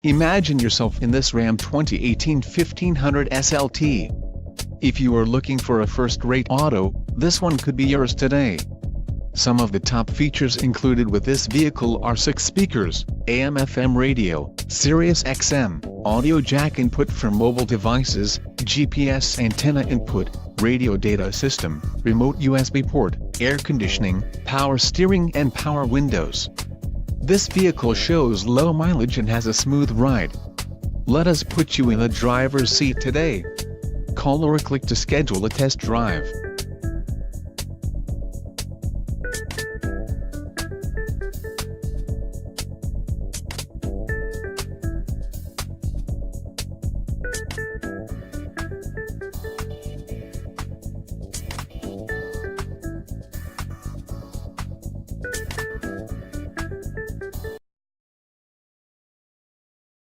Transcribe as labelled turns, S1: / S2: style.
S1: Imagine yourself in this Ram 2018 1500 SLT. If you are looking for a first-rate auto, this one could be yours today. Some of the top features included with this vehicle are 6 speakers, AM/FM radio, Sirius XM, audio jack input for mobile devices, GPS antenna input, radio data system, remote USB port, air conditioning, power steering and power windows. This vehicle shows low mileage and has a smooth ride. Let us put you in the driver's seat today. Call or click to schedule a test drive.